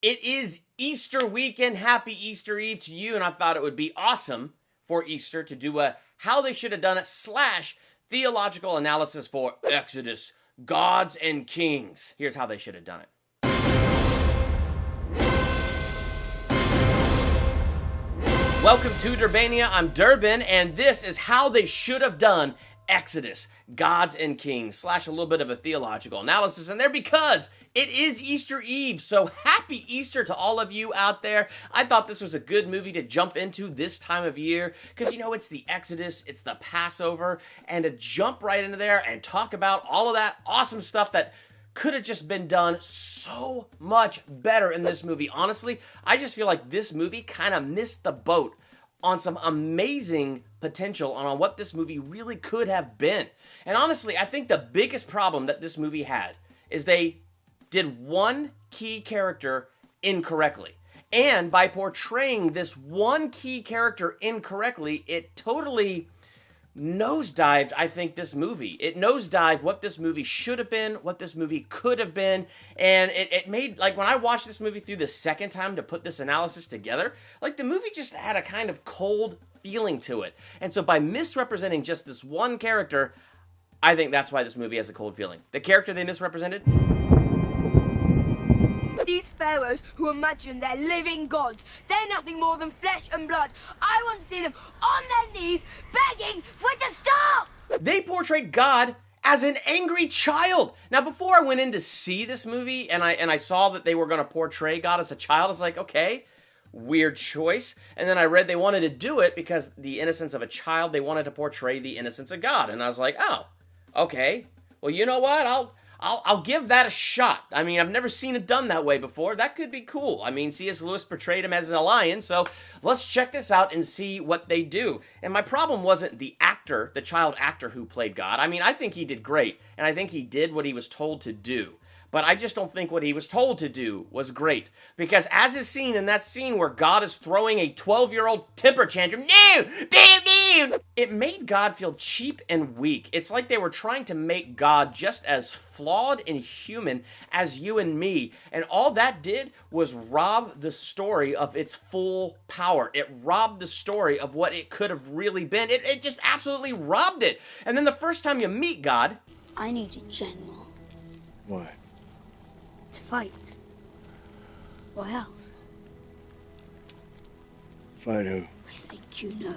It is Easter weekend. Happy Easter Eve to you. And I thought it would be awesome for Easter to do a how they should have done it / theological analysis for Exodus, gods and kings. Here's how they should have done it. Welcome to Durbania. I'm Durbin, and this is how they should have done Exodus, gods and kings / a little bit of a theological analysis in there because it is Easter Eve. So happy Easter to all of you out there. I thought this was a good movie to jump into this time of year because, you know, it's the Exodus, it's the Passover, and to jump right into there and talk about all of that awesome stuff that could have just been done so much better in this movie. Honestly, I just feel like this movie kind of missed the boat on some amazing potential on what this movie really could have been. And honestly, I think the biggest problem that this movie had is they did one key character incorrectly. And by portraying this one key character incorrectly, it totally nosedived, I think, this movie. It nosedived what this movie should have been, what this movie could have been, and it made, like, when I watched this movie through the second time to put this analysis together, like, the movie just had a kind of cold feeling to it. And so by misrepresenting just this one character, I think that's why this movie has a cold feeling. The character they misrepresented? These pharaohs who imagine they're living gods, they're nothing more than flesh and blood. I want to see them on their knees begging for it to stop! They portrayed God as an angry child. Now, before I went in to see this movie and I saw that they were going to portray God as a child, I was like, okay, weird choice. And then I read they wanted to do it because the innocence of a child, they wanted to portray the innocence of God. And I was like, oh, okay. Well, you know what? I'll give that a shot. I mean, I've never seen it done that way before. That could be cool. I mean, C.S. Lewis portrayed him as a lion, so let's check this out and see what they do. And my problem wasn't the actor, the child actor who played God. I mean, I think he did great, and I think he did what he was told to do. But I just don't think what he was told to do was great. Because as is seen in that scene where God is throwing a 12-year-old temper tantrum, no, bam, bam, it made God feel cheap and weak. It's like they were trying to make God just as flawed and human as you and me. And all that did was rob the story of its full power. It robbed the story of what it could have really been. It just absolutely robbed it. And then the first time you meet God... I need a general. Why? To fight. What else? Fight who? I think you know.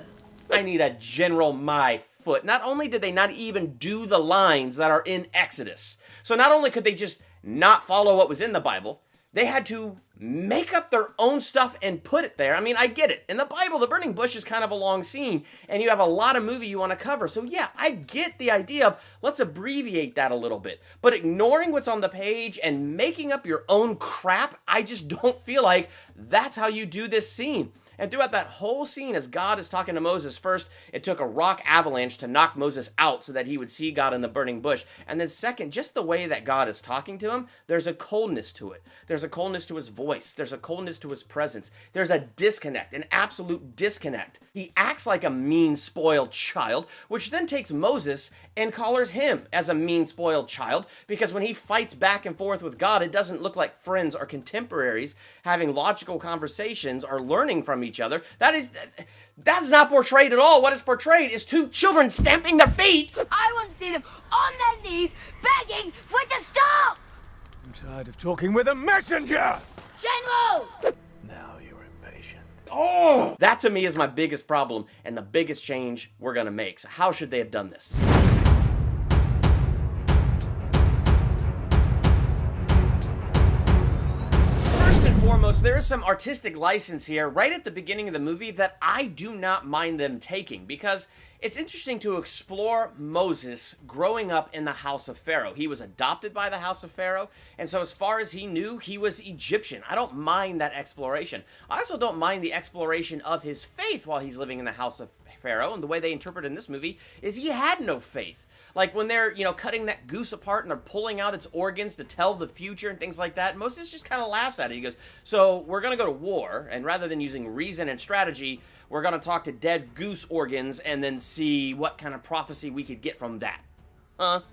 I need a general my foot. Not only did they not even do the lines that are in Exodus, so not only could they just not follow what was in the Bible, they had to make up their own stuff and put it there. I mean, I get it. In the Bible, the burning bush is kind of a long scene, and you have a lot of movie you want to cover. So yeah, I get the idea of let's abbreviate that a little bit. But ignoring what's on the page and making up your own crap, I just don't feel like that's how you do this scene. And throughout that whole scene, as God is talking to Moses, first, it took a rock avalanche to knock Moses out so that he would see God in the burning bush. And then second, just the way that God is talking to him, there's a coldness to it. There's a coldness to his voice. There's a coldness to his presence. There's a disconnect, an absolute disconnect. He acts like a mean, spoiled child, which then takes Moses and collars him as a mean, spoiled child, because when he fights back and forth with God, it doesn't look like friends or contemporaries having logical conversations or learning from each other. That's not portrayed at all. What is portrayed is two children stamping their feet. I want to see them on their knees begging for it to stop! I'm tired of talking with a messenger! General! Now you're impatient. Oh! That to me is my biggest problem and the biggest change we're gonna make. So how should they have done this? Foremost, there is some artistic license here right at the beginning of the movie that I do not mind them taking, because it's interesting to explore Moses growing up in the house of Pharaoh. He was adopted by the house of Pharaoh, and so as far as he knew, he was Egyptian. I don't mind that exploration. I also don't mind the exploration of his faith while he's living in the house of Pharaoh, and the way they interpret in this movie is he had no faith. Like when they're, cutting that goose apart and they're pulling out its organs to tell the future and things like that, Moses just kind of laughs at it. He goes, so we're going to go to war, and rather than using reason and strategy, we're going to talk to dead goose organs and then see what kind of prophecy we could get from that.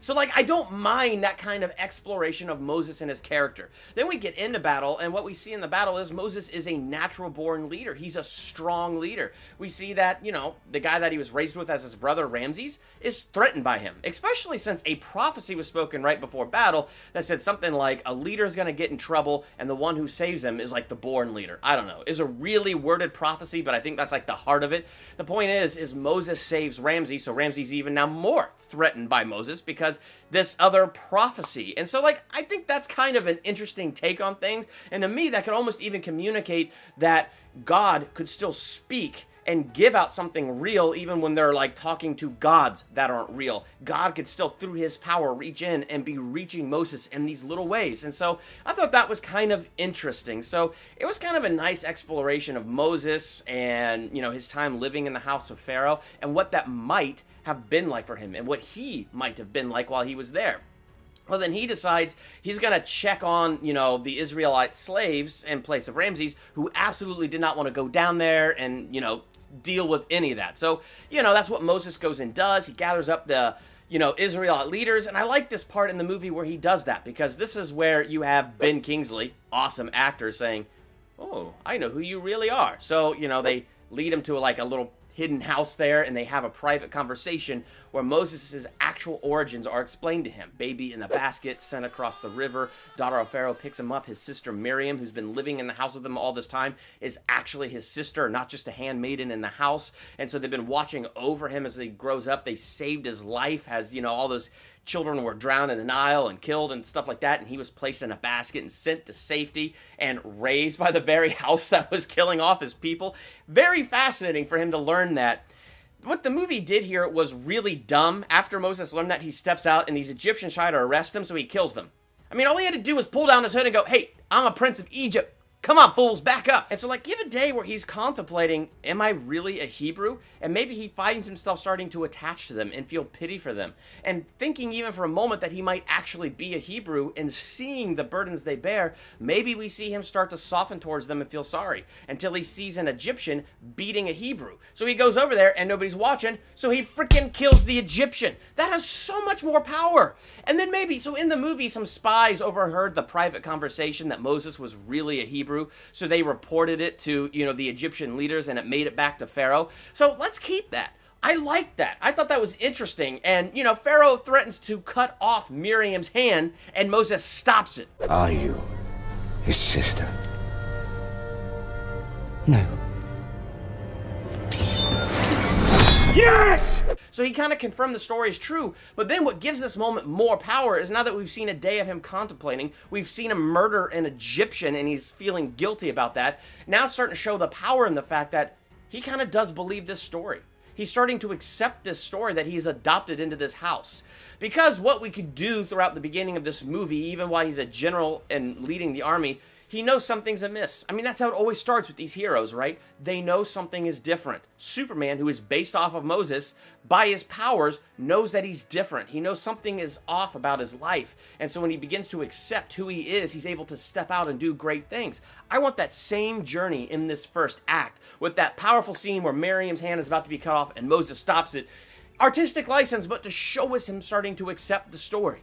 So like, I don't mind that kind of exploration of Moses and his character. Then we get into battle, and what we see in the battle is Moses is a natural born leader. He's a strong leader. We see that, you know, the guy that he was raised with as his brother Ramses is threatened by him, especially since a prophecy was spoken right before battle that said something like a leader is going to get in trouble and the one who saves him is like the born leader. I don't know. It's a really worded prophecy, but I think that's like the heart of it. The point is Moses saves Ramses, so Ramses even now more threatened by Moses because this other prophecy. And so like, I think that's kind of an interesting take on things. And to me, that could almost even communicate that God could still speak and give out something real even when they're like talking to gods that aren't real. God could still, through his power, reach in and be reaching Moses in these little ways. And so I thought that was kind of interesting. So it was kind of a nice exploration of Moses and, you know, his time living in the house of Pharaoh and what that might have been like for him and what he might have been like while he was there. Well, then he decides he's going to check on, you know, the Israelite slaves in place of Ramses, who absolutely did not want to go down there and, you know, deal with any of that. So, you know, that's what Moses goes and does. He gathers up the, you know, Israelite leaders. And I like this part in the movie where he does that, because this is where you have Ben Kingsley, awesome actor, saying, "Oh, I know who you really are." So, you know, they lead him to like a little hidden house there, and they have a private conversation where Moses' actual origins are explained to him. Baby in the basket, sent across the river. Daughter of Pharaoh picks him up. His sister Miriam, who's been living in the house with him all this time, is actually his sister, not just a handmaiden in the house. And so they've been watching over him as he grows up. They saved his life as, you know, all those children were drowned in the Nile and killed and stuff like that, and he was placed in a basket and sent to safety and raised by the very house that was killing off his people. Very fascinating for him to learn that. What the movie did here was really dumb. After Moses learned that, he steps out and these Egyptians try to arrest him, so he kills them. I mean, all he had to do was pull down his hood and go, "Hey, I'm a prince of Egypt. Come on, fools, back up." And so, like, give a day where he's contemplating, am I really a Hebrew? And maybe he finds himself starting to attach to them and feel pity for them. And thinking even for a moment that he might actually be a Hebrew and seeing the burdens they bear, maybe we see him start to soften towards them and feel sorry until he sees an Egyptian beating a Hebrew. So he goes over there and nobody's watching, so he freaking kills the Egyptian. That has so much more power. And then maybe, so in the movie, some spies overheard the private conversation that Moses was really a Hebrew. So they reported it to, you know, the Egyptian leaders, and it made it back to Pharaoh. So let's keep that. I like that. I thought that was interesting. And, you know, Pharaoh threatens to cut off Miriam's hand, and Moses stops it. Are you his sister? No. Yes! So he kind of confirmed the story is true, but then what gives this moment more power is now that we've seen a day of him contemplating, we've seen him murder an Egyptian and he's feeling guilty about that. Now it's starting to show the power in the fact that he kind of does believe this story. He's starting to accept this story that he's adopted into this house. Because what we could do throughout the beginning of this movie, even while he's a general and leading the army, he knows something's amiss. I mean, that's how it always starts with these heroes, right? They know something is different. Superman, who is based off of Moses, by his powers, knows that he's different. He knows something is off about his life. And so when he begins to accept who he is, he's able to step out and do great things. I want that same journey in this first act, with that powerful scene where Miriam's hand is about to be cut off and Moses stops it. Artistic license, but to show us him starting to accept the story.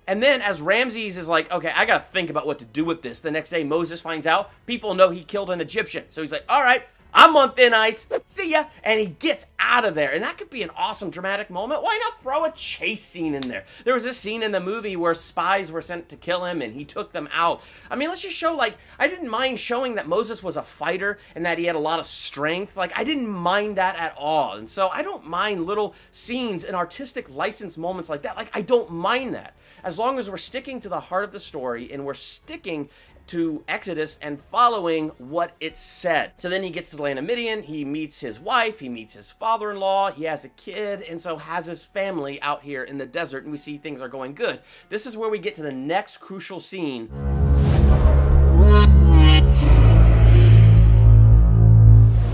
And then as Ramses is like, okay, I gotta think about what to do with this. The next day, Moses finds out. People know he killed an Egyptian. So he's like, all right, I'm on thin ice. See ya. And he gets out of there. And that could be an awesome dramatic moment. Why not throw a chase scene in there? There was this scene in the movie where spies were sent to kill him and he took them out. I mean, let's just show, like, I didn't mind showing that Moses was a fighter and that he had a lot of strength. Like, I didn't mind that at all. And so I don't mind little scenes and artistic license moments like that. Like, I don't mind that. As long as we're sticking to the heart of the story and we're sticking to Exodus and following what it said. So then he gets to the land of Midian, he meets his wife, he meets his father-in-law, he has a kid, and so has his family out here in the desert, and we see things are going good. This is where we get to the next crucial scene.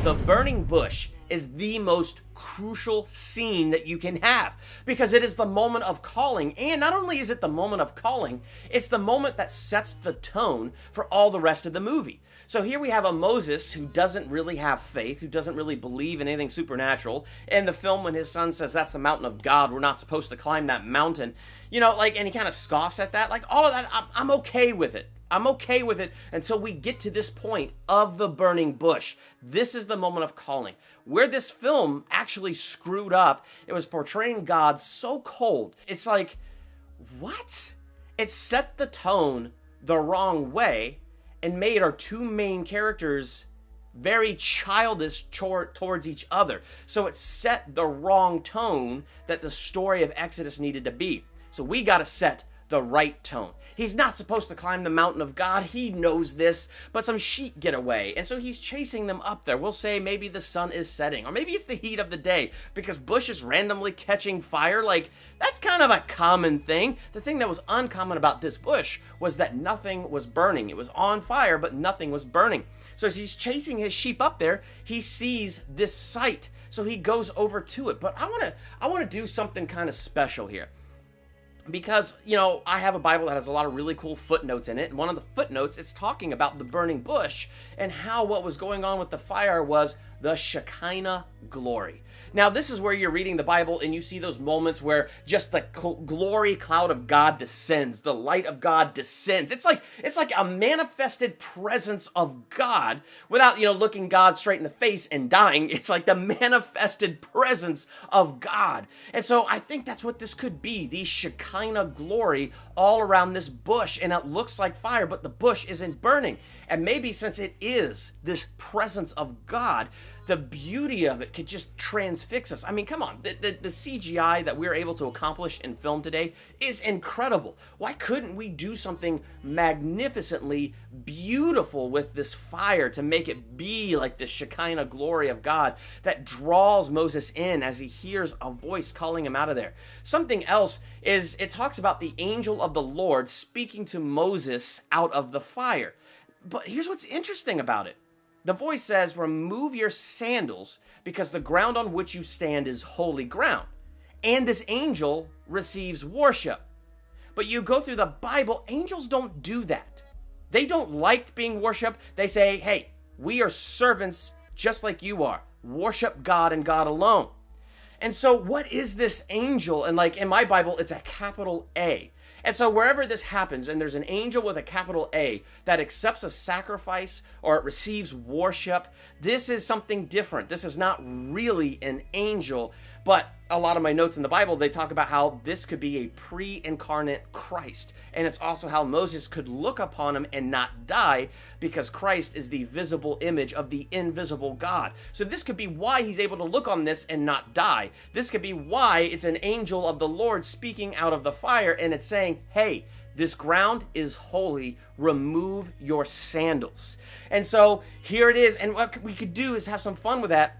The burning burning bush is the most crucial scene that you can have, because it is the moment of calling. And not only is it the moment of calling, it's the moment that sets the tone for all the rest of the movie. So here we have a Moses who doesn't really have faith, who doesn't really believe in anything supernatural. In the film, when his son says, that's the mountain of God, we're not supposed to climb that mountain, you know, like, and he kind of scoffs at that. Like, all of that, I'm okay with it. I'm okay with it until we get to this point of the burning bush. This is the moment of calling. Where this film actually screwed up, it was portraying God so cold. It's like, what? It set the tone the wrong way and made our two main characters very childish towards each other. So it set the wrong tone that the story of Exodus needed to be. So we got to set the right tone. He's not supposed to climb the mountain of God. He knows this, but some sheep get away, and so he's chasing them up there. We'll say maybe the sun is setting, or maybe it's the heat of the day, because bush is randomly catching fire. Like, that's kind of a common thing. The thing that was uncommon about this bush was that nothing was burning. It was on fire, but nothing was burning. So as he's chasing his sheep up there, he sees this sight, so he goes over to it. But I want to do something kind of special here. Because, you know, I have a Bible that has a lot of really cool footnotes in it, and one of the footnotes, it's talking about the burning bush and how what was going on with the fire was the Shekinah glory. Now, this is where you're reading the Bible and you see those moments where just the glory cloud of God descends, the light of God descends. It's like a manifested presence of God without, you know, looking God straight in the face and dying. It's like the manifested presence of God. And so I think that's what this could be, the Shekinah glory all around this bush, and it looks like fire, but the bush isn't burning. And maybe since it is this presence of God, the beauty of it could just transfix us. I mean, come on, the CGI that we're able to accomplish in film today is incredible. Why couldn't we do something magnificently beautiful with this fire to make it be like the Shekinah glory of God that draws Moses in as he hears a voice calling him out of there? Something else is it talks about the angel of the Lord speaking to Moses out of the fire. But here's what's interesting about it. The voice says, remove your sandals because the ground on which you stand is holy ground. And this angel receives worship. But you go through the Bible, angels don't do that. They don't like being worshiped. They say, hey, we are servants just like you are. Worship God and God alone. And so what is this angel? And like in my Bible, it's a capital A. And so wherever this happens, and there's an angel with a capital A that accepts a sacrifice or it receives worship, this is something different. This is not really an angel, but a lot of my notes in the Bible, they talk about how this could be a pre-incarnate Christ. And it's also how Moses could look upon him and not die, because Christ is the visible image of the invisible God. So this could be why he's able to look on this and not die. This could be why it's an angel of the Lord speaking out of the fire, and it's saying, hey, this ground is holy. Remove your sandals. And so here it is. And what we could do is have some fun with that.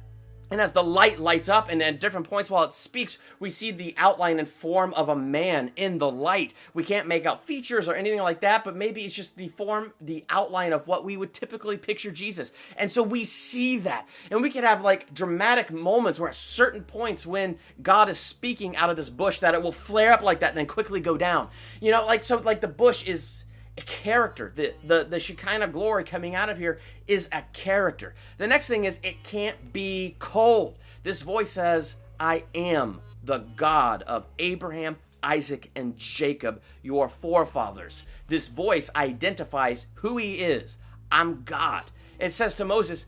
And as the light lights up, and at different points while it speaks, we see the outline and form of a man in the light. We can't make out features or anything like that, but maybe it's just the form, the outline of what we would typically picture Jesus. And so we see that. And we could have like dramatic moments where at certain points when God is speaking out of this bush, that it will flare up like that and then quickly go down. You know, like, so like the bush is a character. The Shekinah glory coming out of here is a character. The next thing is it can't be cold. This voice says, I am the God of Abraham, Isaac, and Jacob, your forefathers. This voice identifies who he is. I'm God. It says to Moses,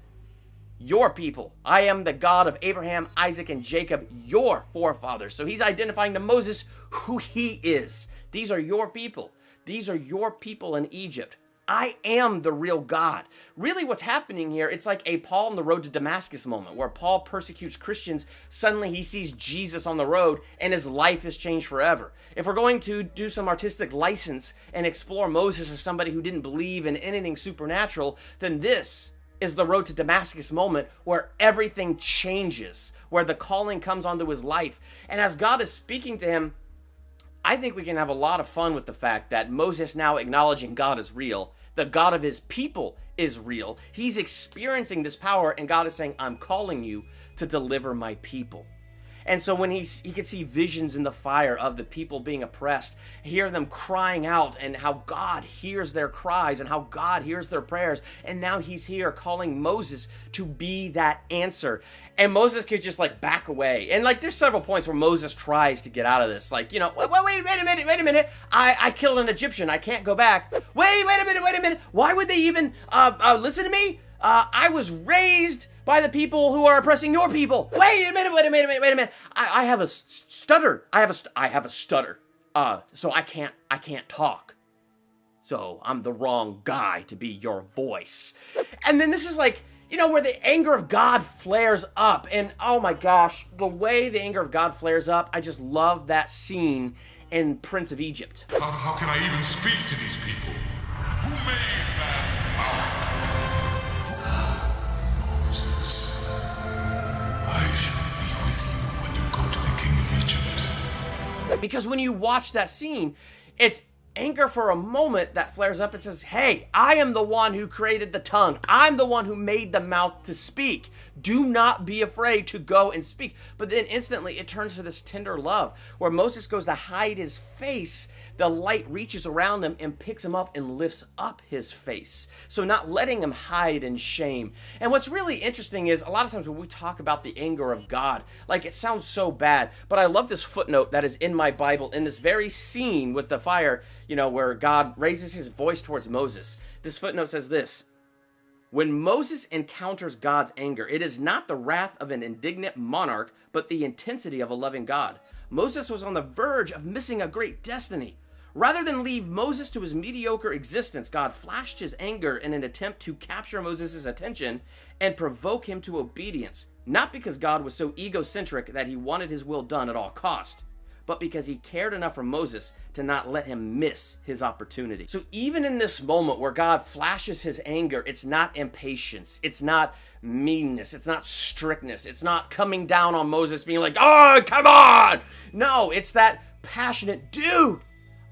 your people. I am the God of Abraham, Isaac, and Jacob, your forefathers. So he's identifying to Moses who he is. These are your people. These are your people in Egypt. I am the real God. Really what's happening here, it's like a Paul on the road to Damascus moment where Paul persecutes Christians. Suddenly he sees Jesus on the road and his life is changed forever. If we're going to do some artistic license and explore Moses as somebody who didn't believe in anything supernatural, then this is the road to Damascus moment where everything changes, where the calling comes onto his life. And as God is speaking to him, I think we can have a lot of fun with the fact that Moses now acknowledging God is real, the God of his people is real. He's experiencing this power, and God is saying, I'm calling you to deliver my people. And so when he can see visions in the fire of the people being oppressed, hear them crying out, and how God hears their cries and how God hears their prayers. And now he's here calling Moses to be that answer. And Moses could just like back away. And like there's several points where Moses tries to get out of this. Like, you know, wait a minute. I killed an Egyptian. I can't go back. Wait a minute. Why would they even listen to me? I was raised by the people who are oppressing your people. Wait a minute. I have a stutter. I have a stutter. So I can't talk. So I'm the wrong guy to be your voice. And then this is like, you know, where the anger of God flares up. And oh my gosh, the way the anger of God flares up, I just love that scene in Prince of Egypt. How can I even speak to these people? Who made that mouth? Moses, I shall be with you when you go to the king of Egypt. Because when you watch that scene, it's anger for a moment that flares up and says, hey, I am the one who created the tongue. I'm the one who made the mouth to speak. Do not be afraid to go and speak. But then instantly it turns to this tender love where Moses goes to hide his face. The light reaches around him and picks him up and lifts up his face. So not letting him hide in shame. And what's really interesting is a lot of times when we talk about the anger of God, like it sounds so bad, but I love this footnote that is in my Bible in this very scene with the fire, you know, where God raises his voice towards Moses. This footnote says this: when Moses encounters God's anger, it is not the wrath of an indignant monarch, but the intensity of a loving God. Moses was on the verge of missing a great destiny. Rather than leave Moses to his mediocre existence, God flashed his anger in an attempt to capture Moses' attention and provoke him to obedience. Not because God was so egocentric that he wanted his will done at all cost, but because he cared enough for Moses to not let him miss his opportunity. So even in this moment where God flashes his anger, it's not impatience, it's not meanness, it's not strictness, it's not coming down on Moses being like, oh, come on! No, it's that passionate, dude,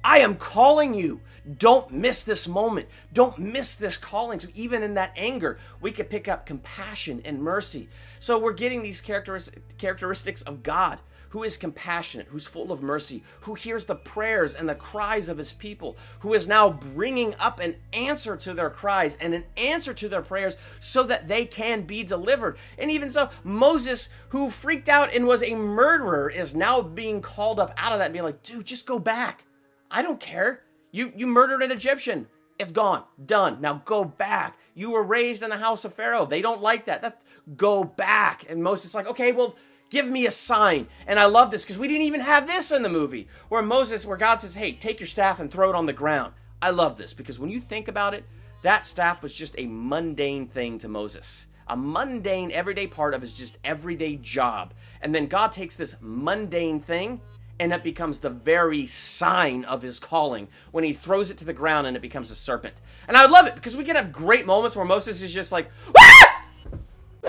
I am calling you. Don't miss this moment. Don't miss this calling. So even in that anger, we can pick up compassion and mercy. So we're getting these characteristics of God, who is compassionate, who's full of mercy, who hears the prayers and the cries of his people, who is now bringing up an answer to their cries and an answer to their prayers so that they can be delivered. And even so, Moses, who freaked out and was a murderer, is now being called up out of that and being like, dude, just go back. I don't care. You murdered an Egyptian. It's gone. Done. Now go back. You were raised in the house of Pharaoh. They don't like that. Go back. And Moses is like, okay, well, give me a sign. And I love this because we didn't even have this in the movie where God says, hey, take your staff and throw it on the ground. I love this because when you think about it, that staff was just a mundane thing to Moses. A mundane, everyday part of his just everyday job. And then God takes this mundane thing and it becomes the very sign of his calling when he throws it to the ground and it becomes a serpent. And I love it because we can have great moments where Moses is just like, ah!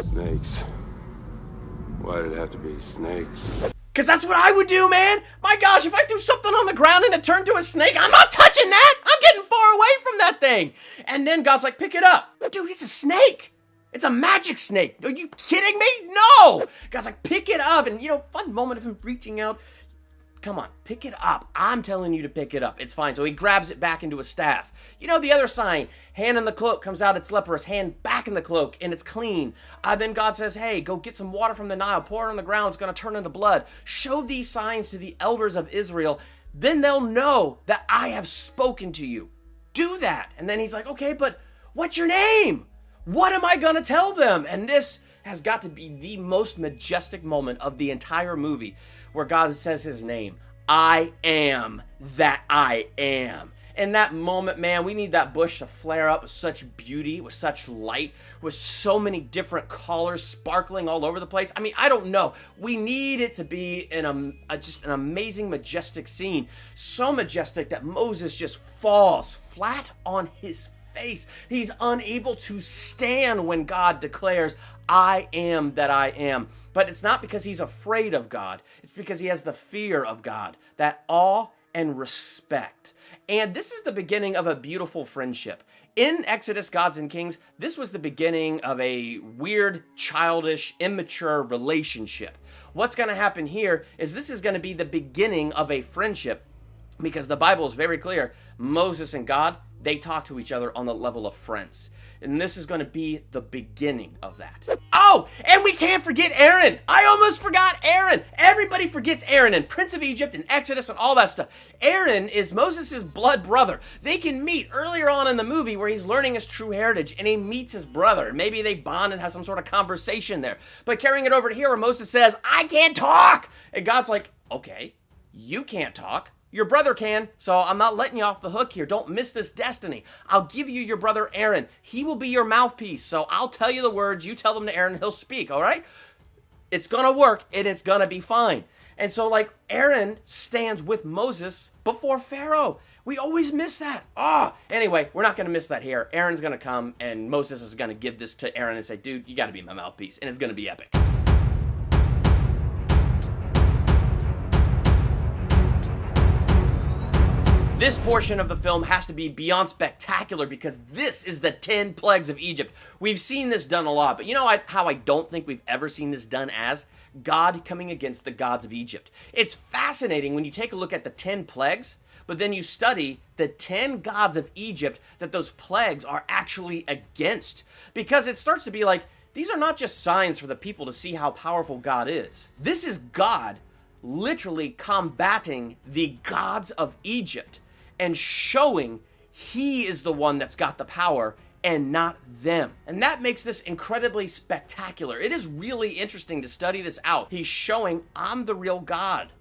Snakes. Why did it have to be snakes? Because that's what I would do, man. My gosh, if I threw something on the ground and it turned to a snake, I'm not touching that. I'm getting far away from that thing. And then God's like, pick it up. Dude, it's a snake. It's a magic snake. Are you kidding me? No. God's like, pick it up. And, fun moment of him reaching out. Come on, pick it up. I'm telling you to pick it up. It's fine. So he grabs it back into a staff. The other sign, hand in the cloak comes out, it's leprous, hand back in the cloak, and it's clean. Then God says, hey, go get some water from the Nile, pour it on the ground, it's going to turn into blood. Show these signs to the elders of Israel. Then they'll know that I have spoken to you. Do that. And then he's like, okay, but what's your name? What am I going to tell them? And this has got to be the most majestic moment of the entire movie where God says his name. I am that I am. In that moment, man, we need that bush to flare up with such beauty, with such light, with so many different colors sparkling all over the place. I mean, I don't know. We need it to be just an amazing, majestic scene. So majestic that Moses just falls flat on his face. He's unable to stand when God declares, I am that I am. But it's not because he's afraid of God. It's because he has the fear of God, that awe and respect. And this is the beginning of a beautiful friendship. In Exodus, Gods and Kings, this was the beginning of a weird, childish, immature relationship. What's going to happen here is this is going to be the beginning of a friendship, because the Bible is very clear. Moses and God, they talk to each other on the level of friends. And this is going to be the beginning of that. Oh, and we can't forget Aaron. I almost forgot Aaron. Everybody forgets Aaron and Prince of Egypt and Exodus and all that stuff. Aaron is Moses' blood brother. They can meet earlier on in the movie where he's learning his true heritage and he meets his brother. Maybe they bond and have some sort of conversation there. But carrying it over to here where Moses says, I can't talk. And God's like, okay, you can't talk. Your brother can, so I'm not letting you off the hook here. Don't miss this destiny. I'll give you your brother Aaron. He will be your mouthpiece, so I'll tell you the words. You tell them to Aaron, he'll speak, all right? It's going to work, and it's going to be fine. And so, like, Aaron stands with Moses before Pharaoh. We always miss that. Anyway, we're not going to miss that here. Aaron's going to come, and Moses is going to give this to Aaron and say, dude, you got to be my mouthpiece, and it's going to be epic. This portion of the film has to be beyond spectacular because this is the 10 plagues of Egypt. We've seen this done a lot, but you know how I don't think we've ever seen this done as? God coming against the gods of Egypt. It's fascinating when you take a look at the 10 plagues, but then you study the 10 gods of Egypt that those plagues are actually against. Because it starts to be like, these are not just signs for the people to see how powerful God is. This is God literally combating the gods of Egypt and showing he is the one that's got the power and not them. And that makes this incredibly spectacular. It is really interesting to study this out. He's showing, I'm the real God.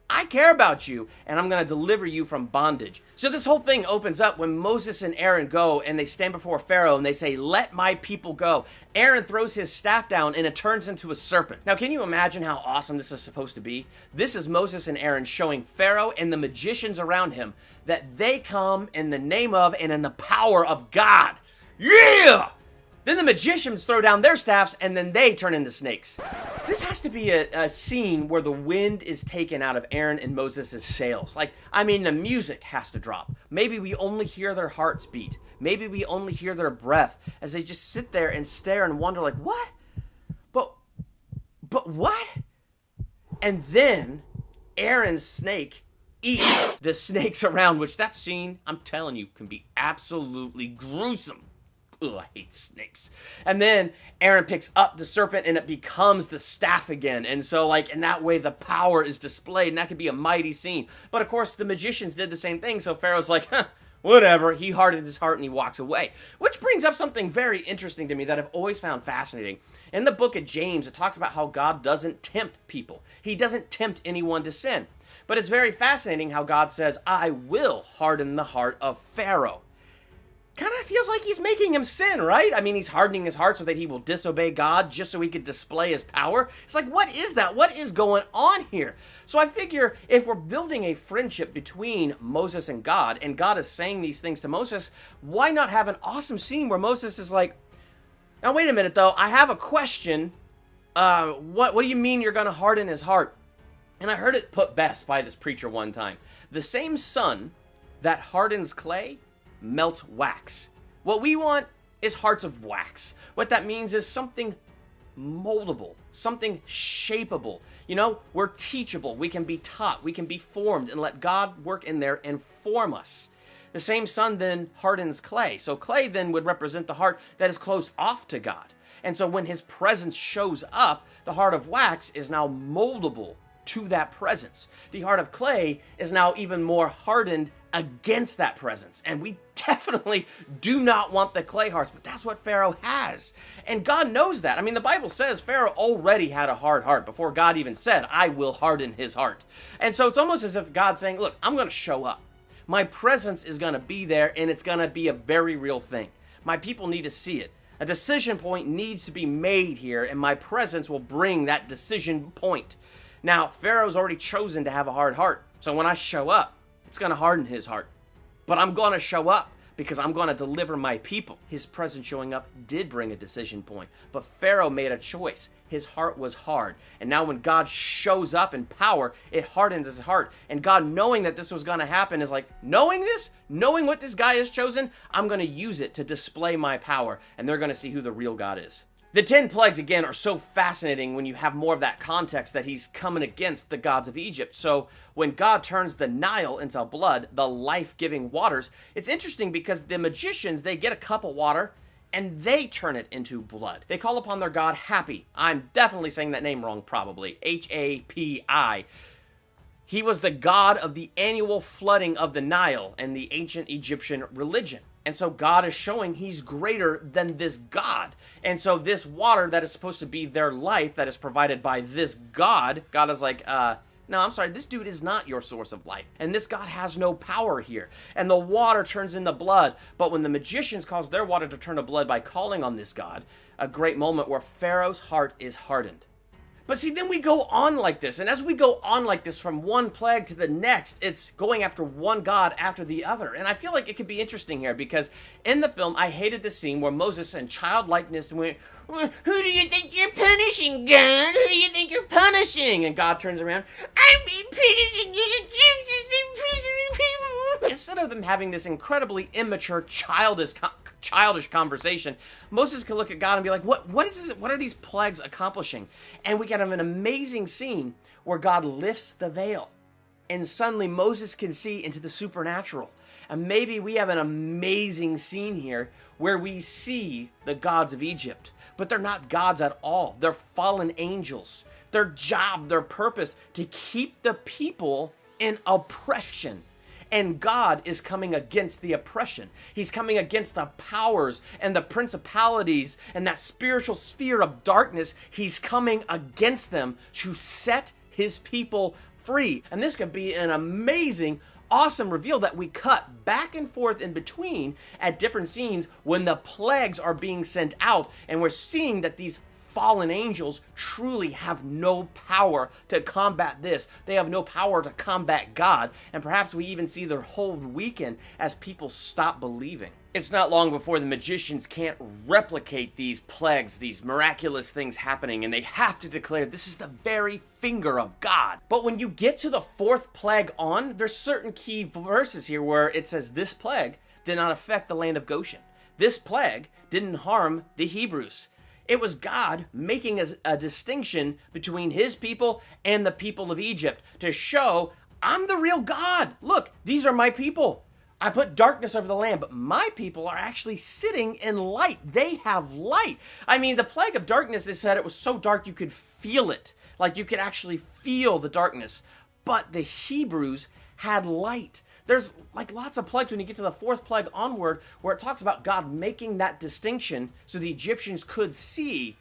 I care about you, and I'm going to deliver you from bondage. So this whole thing opens up when Moses and Aaron go, and they stand before Pharaoh, and they say, let my people go. Aaron throws his staff down, and it turns into a serpent. Now, can you imagine how awesome this is supposed to be? This is Moses and Aaron showing Pharaoh and the magicians around him that they come in the name of and in the power of God. Yeah! Then the magicians throw down their staffs, and then they turn into snakes. This has to be a scene where the wind is taken out of Aaron and Moses' sails. Like, I mean, the music has to drop. Maybe we only hear their hearts beat. Maybe we only hear their breath as they just sit there and stare and wonder, like, what? But what? And then Aaron's snake eats the snakes around, which that scene, I'm telling you, can be absolutely gruesome. Ugh, I hate snakes. And then Aaron picks up the serpent and it becomes the staff again. And so, like, in that way, the power is displayed, and that could be a mighty scene. But of course, the magicians did the same thing. So Pharaoh's like, whatever. He hardened his heart and he walks away. Which brings up something very interesting to me that I've always found fascinating. In the book of James, it talks about how God doesn't tempt people. He doesn't tempt anyone to sin. But it's very fascinating how God says, I will harden the heart of Pharaoh. Kind of feels like he's making him sin, right? I mean, he's hardening his heart so that he will disobey God just so he could display his power. It's like, what is that? What is going on here? So I figure if we're building a friendship between Moses and God is saying these things to Moses, why not have an awesome scene where Moses is like, now wait a minute though, I have a question. What do you mean you're going to harden his heart? And I heard it put best by this preacher one time. The same sun that hardens clay melt wax. What we want is hearts of wax. What that means is something moldable, something shapeable. You know, we're teachable. We can be taught. We can be formed and let God work in there and form us. The same sun then hardens clay. So clay then would represent the heart that is closed off to God. And so when his presence shows up, the heart of wax is now moldable to that presence. The heart of clay is now even more hardened against that presence. And we definitely do not want the clay hearts, but that's what Pharaoh has. And God knows that. I mean, the Bible says Pharaoh already had a hard heart before God even said, I will harden his heart. And so it's almost as if God's saying, look, I'm going to show up. My presence is going to be there, and it's going to be a very real thing. My people need to see it. A decision point needs to be made here, and my presence will bring that decision point. Now, Pharaoh's already chosen to have a hard heart. So when I show up, it's going to harden his heart. But I'm going to show up. because I'm going to deliver my people. His presence showing up did bring a decision point, but Pharaoh made a choice. His heart was hard. And now when God shows up in power, it hardens his heart. And God, knowing that this was going to happen, is like, knowing this, knowing what this guy has chosen, I'm going to use it to display my power. And they're going to see who the real God is. The 10 plagues, again, are so fascinating when you have more of that context that he's coming against the gods of Egypt. So when God turns the Nile into blood, the life-giving waters, it's interesting because the magicians, they get a cup of water and they turn it into blood. They call upon their god Happy. I'm definitely saying that name wrong, probably. H-A-P-I. He was the god of the annual flooding of the Nile in the ancient Egyptian religion. And so God is showing he's greater than this God. And so this water that is supposed to be their life that is provided by this God, God is like, no, I'm sorry, this dude is not your source of life. And this God has no power here. And the water turns into blood. But when the magicians cause their water to turn to blood by calling on this God, a great moment where Pharaoh's heart is hardened. But see, then we go on like this. And as we go on like this from one plague to the next, it's going after one god after the other. And I feel like it could be interesting here because in the film, I hated the scene where Moses in childlikeness went, "Who do you think you're punishing, God? Who do you think you're punishing?" And God turns around, "I'm punishing the Egyptians and prisoning people." Instead of them having this incredibly immature, childish conversation, Moses could look at God and be like, what is this? What are these plagues accomplishing? And we can have an amazing scene where God lifts the veil and suddenly Moses can see into the supernatural. And maybe we have an amazing scene here where we see the gods of Egypt, but they're not gods at all. They're fallen angels. Their job, their purpose, to keep the people in oppression. And God is coming against the oppression. He's coming against the powers and the principalities and that spiritual sphere of darkness. He's coming against them to set his people free. And this could be an amazing, awesome reveal that we cut back and forth in between at different scenes when the plagues are being sent out. And we're seeing that these fallen angels truly have no power to combat this. They have no power to combat God. And perhaps we even see their whole weaken as people stop believing. It's not long before the magicians can't replicate these plagues, these miraculous things happening, and they have to declare this is the very finger of God. But when you get to the fourth plague on, there's certain key verses here where it says this plague did not affect the land of Goshen. This plague didn't harm the Hebrews. It was God making a distinction between his people and the people of Egypt to show, I'm the real God. Look, these are my people. I put darkness over the land, but my people are actually sitting in light. They have light. I mean, the plague of darkness, they said it was so dark you could feel it. Like you could actually feel the darkness. But the Hebrews had light. There's like lots of plagues when you get to the fourth plague onward where it talks about God making that distinction so the Egyptians could see,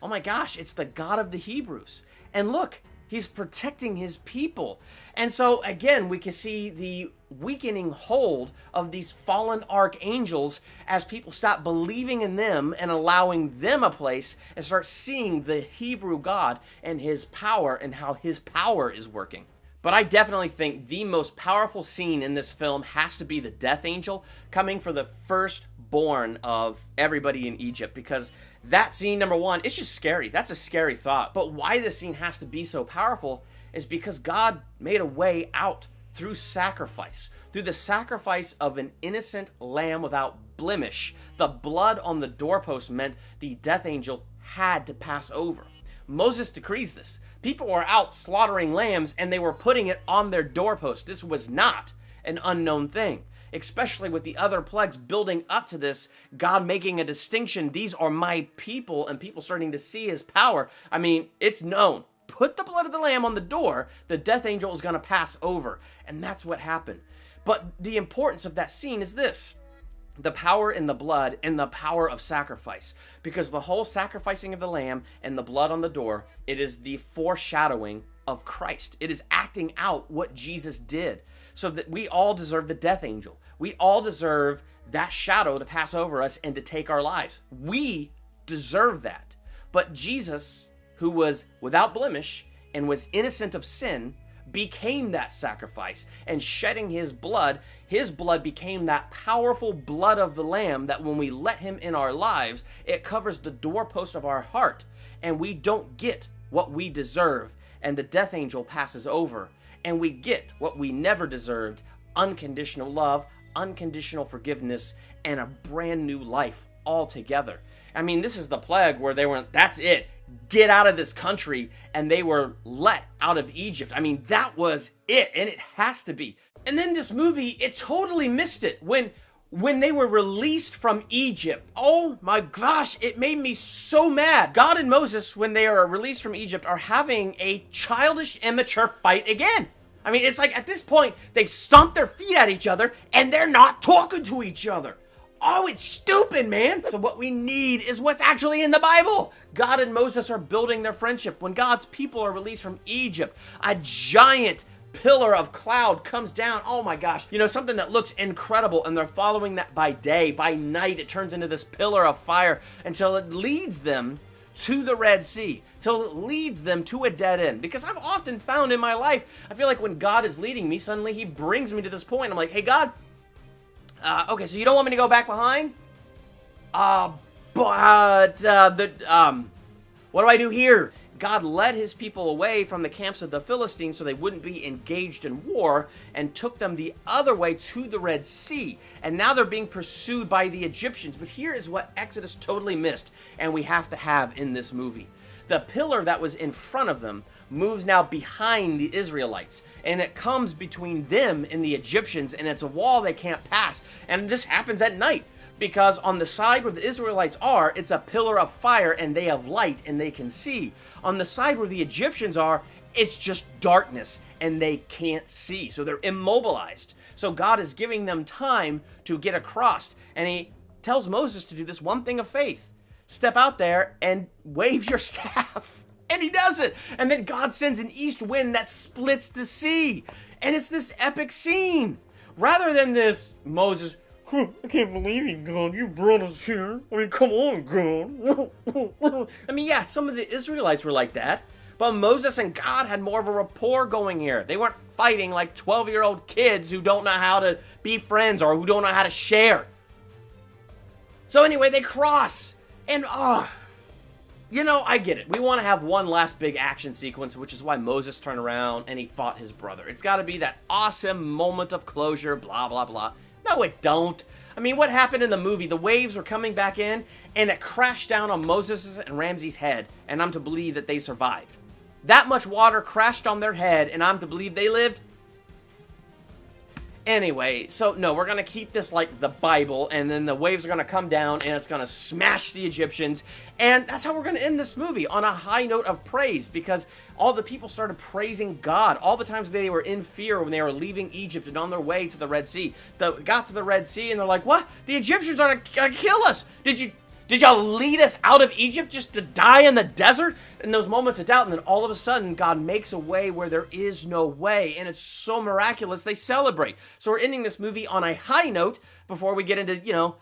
oh my gosh, it's the God of the Hebrews. And look, he's protecting his people. And so again, we can see the weakening hold of these fallen archangels as people stop believing in them and allowing them a place and start seeing the Hebrew God and his power and how his power is working. But I definitely think the most powerful scene in this film has to be the death angel coming for the firstborn of everybody in Egypt, because that scene, number one, it's just scary. That's a scary thought. But why this scene has to be so powerful is because God made a way out through sacrifice, through the sacrifice of an innocent lamb without blemish. The blood on the doorpost meant the death angel had to pass over. Moses decrees this. People were out slaughtering lambs and they were putting it on their doorpost. This was not an unknown thing, especially with the other plagues building up to this, God making a distinction. These are my people, and people starting to see his power. I mean, it's known. Put the blood of the lamb on the door, the death angel is going to pass over. And that's what happened. But the importance of that scene is this: the power in the blood and the power of sacrifice. Because the whole sacrificing of the lamb and the blood on the door, it is the foreshadowing of Christ. It is acting out what Jesus did. So that we all deserve the death angel. We all deserve that shadow to pass over us and to take our lives. We deserve that. But Jesus, who was without blemish and was innocent of sin, became that sacrifice, and shedding his blood became that powerful blood of the Lamb that when we let him in our lives, it covers the doorpost of our heart, and we don't get what we deserve, and the death angel passes over, and we get what we never deserved: unconditional love, unconditional forgiveness, and a brand new life altogether. I mean, this is the plague where they went, that's it, get out of this country, and they were let out of Egypt. I mean, that was it, and it has to be. And then this movie, it totally missed it. When they were released from Egypt, oh my gosh, it made me so mad. God and Moses, when they are released from Egypt, are having a childish, immature fight again. I mean, it's like at this point, they've stomped their feet at each other, and they're not talking to each other. Oh, it's stupid, man. So what we need is what's actually in the Bible. God and Moses are building their friendship. When God's people are released from Egypt, a giant pillar of cloud comes down. Oh my gosh. You know, something that looks incredible, and they're following that by day. By night, it turns into this pillar of fire until it leads them to the Red Sea, till it leads them to a dead end. Because I've often found in my life, I feel like when God is leading me, suddenly he brings me to this point. I'm like, hey, God, okay, so you don't want me to go back behind? What do I do here? God led his people away from the camps of the Philistines so they wouldn't be engaged in war, and took them the other way to the Red Sea. And now they're being pursued by the Egyptians. But here is what Exodus totally missed, and we have to have in this movie. The pillar that was in front of them moves now behind the Israelites, and it comes between them and the Egyptians, and it's a wall they can't pass. And this happens at night, because on the side where the Israelites are, it's a pillar of fire, and they have light, and they can see. On the side where the Egyptians are, it's just darkness, and they can't see, so they're immobilized. So God is giving them time to get across, and he tells Moses to do this one thing of faith: step out there and wave your staff. And he does it. And then God sends an east wind that splits the sea. And it's this epic scene. Rather than this Moses, I can't believe it, God, you brought us here. I mean, come on, God. I mean, yeah, some of the Israelites were like that. But Moses and God had more of a rapport going here. They weren't fighting like 12-year-old kids who don't know how to be friends or who don't know how to share. So anyway, they cross. And, you know, I get it. We want to have one last big action sequence, which is why Moses turned around and he fought his brother. It's got to be that awesome moment of closure, blah, blah, blah. No, it don't. I mean, what happened in the movie? The waves were coming back in, and it crashed down on Moses' and Ramses' head, and I'm to believe that they survived. That much water crashed on their head, and I'm to believe they lived? Anyway, so no, we're going to keep this like the Bible, and then the waves are going to come down, and it's going to smash the Egyptians, and that's how we're going to end this movie, on a high note of praise, because all the people started praising God. All the times they were in fear when they were leaving Egypt and on their way to the Red Sea. They got to the Red Sea, and they're like, what? The Egyptians are going to kill us. Did y'all lead us out of Egypt just to die in the desert? In those moments of doubt, and then all of a sudden, God makes a way where there is no way, and it's so miraculous, they celebrate. So we're ending this movie on a high note before we get into,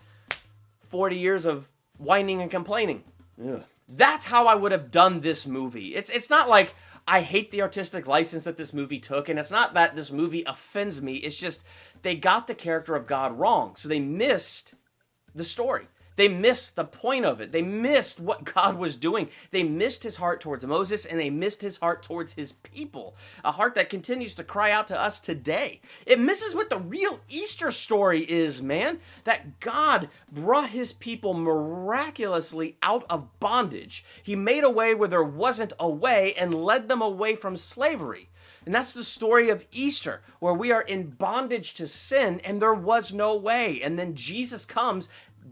40 years of whining and complaining. Ugh. That's how I would have done this movie. It's not like I hate the artistic license that this movie took, and it's not that this movie offends me. It's just they got the character of God wrong, so they missed the story. They missed the point of it. They missed what God was doing. They missed his heart towards Moses, and they missed his heart towards his people. A heart that continues to cry out to us today. It misses what the real Easter story is, man. That God brought his people miraculously out of bondage. He made a way where there wasn't a way and led them away from slavery. And that's the story of Easter, where we are in bondage to sin and there was no way. And then Jesus comes,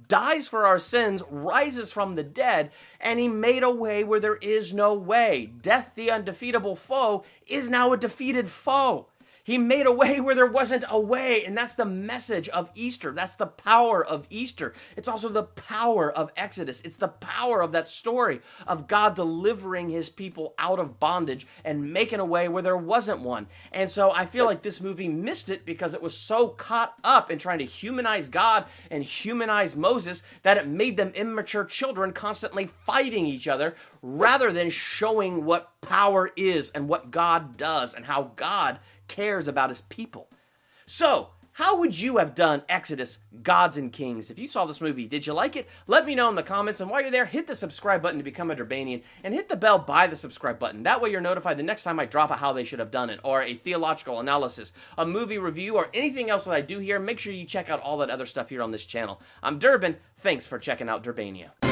dies for our sins, rises from the dead, and he made a way where there is no way. Death, the undefeatable foe, is now a defeated foe. He made a way where there wasn't a way, and that's the message of Easter. That's the power of Easter. It's also the power of Exodus. It's the power of that story of God delivering his people out of bondage and making a way where there wasn't one. And so I feel like this movie missed it because it was so caught up in trying to humanize God and humanize Moses that it made them immature children constantly fighting each other rather than showing what power is and what God does and how God cares about his people. So, how would you have done Exodus, Gods and Kings? If you saw this movie, did you like it? Let me know in the comments, and while you're there, hit the subscribe button to become a Durbanian, and hit the bell by the subscribe button. That way you're notified the next time I drop a How They Should Have Done It, or a theological analysis, a movie review, or anything else that I do here. Make sure you check out all that other stuff here on this channel. I'm Durbin. Thanks for checking out Durbania.